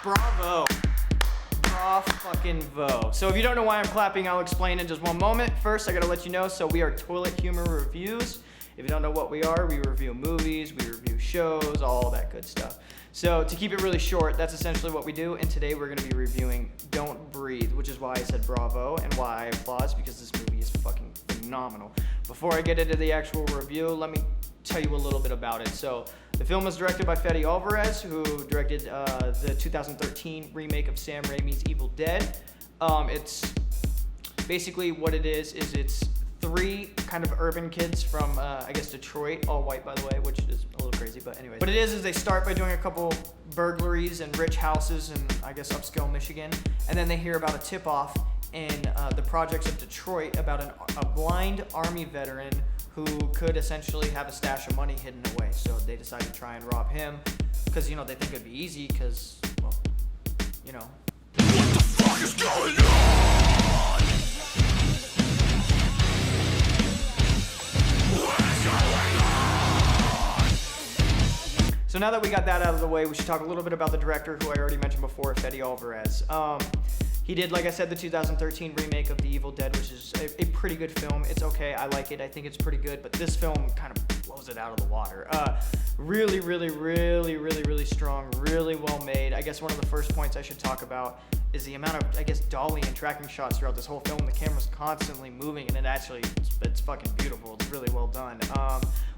Bravo. Fucking-vo. So if you don't know why I'm clapping, I'll explain in just one moment. First, I gotta let you know, so we are Toilet Humor Reviews. If you don't know what we are, we review movies, we review shows, all that good stuff. So to keep it really short, that's essentially what we do. And today we're gonna be reviewing Don't Breathe, which is why I said bravo and why I applause, because this movie is fucking phenomenal. Before I get into the actual review, let me tell you a little bit about it. So the film was directed by Fede Alvarez, who directed the 2013 remake of Sam Raimi's Evil Dead. It's basically what it is it's three kind of urban kids from, I guess, Detroit, all white, by the way, which is a little crazy, but anyways. What it is they start by doing a couple burglaries in rich houses in, I guess, upscale Michigan, and then they hear about a tip-off in the projects of Detroit about a blind Army veteran who could essentially have a stash of money hidden away. So they decide to try and rob him, because, you know, they think it'd be easy, because, well, you know. What the fuck is going on? What's going on? So now that we got that out of the way, we should talk a little bit about the director, who I already mentioned before, Fede Alvarez. He did, like I said, the 2013 remake of The Evil Dead, which is a pretty good film. It's okay, I like it, I think it's pretty good, but this film kind of blows it out of the water. Really, really, really, really, really strong, really well made. I guess one of the first points I should talk about is the amount of, I guess, dolly and tracking shots throughout this whole film. The camera's constantly moving, and it's fucking beautiful. It's really well done.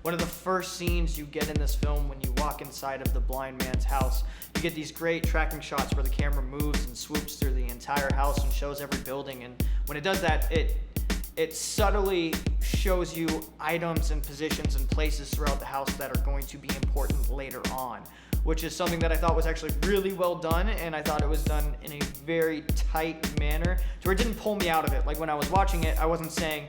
One of the first scenes you get in this film, when you walk inside of the blind man's house, you get these great tracking shots where the camera moves and swoops through the entire house and shows every building. And when it does that, it subtly shows you items and positions and places throughout the house that are going to be important later on, which is something that I thought was actually really well done, and I thought it was done in a very tight manner to where it didn't pull me out of it. Like when I was watching it, I wasn't saying,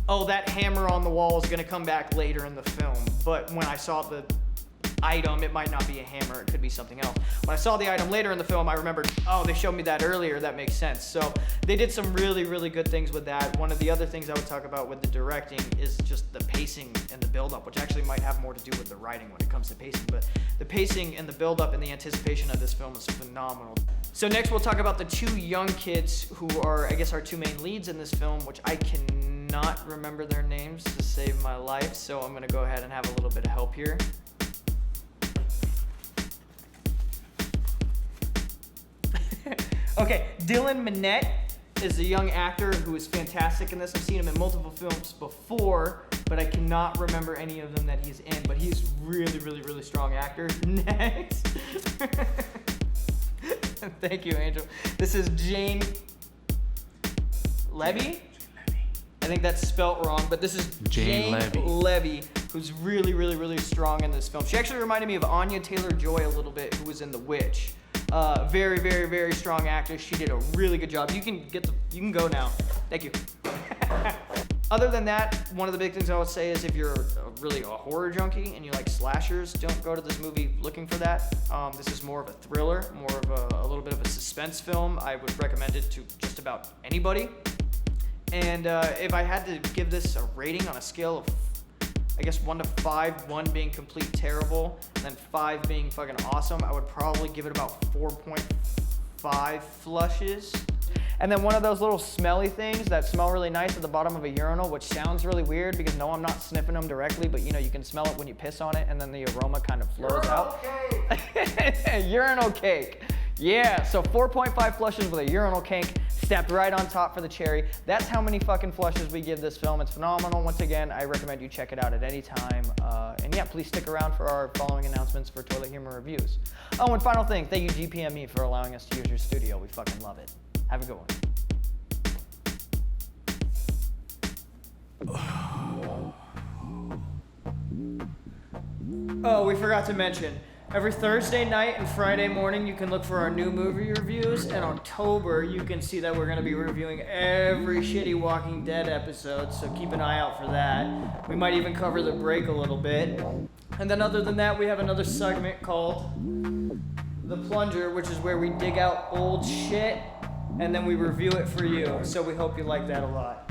oh, that hammer on the wall is gonna come back later in the film. But when I saw the item, it might not be a hammer, it could be something else. When I saw the item later in the film, I remembered, oh, they showed me that earlier, that makes sense. So they did some really, really good things with that. One of the other things I would talk about with the directing is just the pacing and the build-up, which actually might have more to do with the writing when it comes to pacing, but the pacing and the build-up and the anticipation of this film is phenomenal. So next we'll talk about the two young kids who are, I guess, our two main leads in this film, which I cannot remember their names to save my life, so I'm gonna go ahead and have a little bit of help here. Okay, Dylan Minnette is a young actor who is fantastic in this. I've seen him in multiple films before, but I cannot remember any of them that he's in, but he's really, really, really strong actor. Next. Thank you, Angel. This is Jane Levy? I think that's spelt wrong, but this is Jane Levy, who's really, really, really strong in this film. She actually reminded me of Anya Taylor-Joy a little bit, who was in The Witch. Very, very, very strong actress. She did a really good job. You can go now. Thank you. Other than that, one of the big things I would say is if you're really a horror junkie and you like slashers, don't go to this movie looking for that. This is more of a thriller, more of a little bit of a suspense film. I would recommend it to just about anybody. And if I had to give this a rating on a scale of, I guess, 1 to 5, 1 being complete terrible, and then 5 being fucking awesome, I would probably give it about 4.5 flushes. And then one of those little smelly things that smell really nice at the bottom of a urinal, which sounds really weird because no, I'm not sniffing them directly, but you know, you can smell it when you piss on it and then the aroma kind of flows out. Urinal cake. Yeah, so 4.5 flushes with a urinal cake stepped right on top for the cherry. That's how many fucking flushes we give this film. It's phenomenal. Once again, I recommend you check it out at any time. And yeah, please stick around for our following announcements for Toilet Humor Reviews. Oh, and final thing, thank you GPME for allowing us to use your studio. We fucking love it. Have a good one. Oh, we forgot to mention, every Thursday night and Friday morning you can look for our new movie reviews. In October, you can see that we're going to be reviewing every shitty Walking Dead episode, so keep an eye out for that. We might even cover The Break a little bit. And then other than that, we have another segment called The Plunger, which is where we dig out old shit and then we review it for you. So we hope you like that a lot.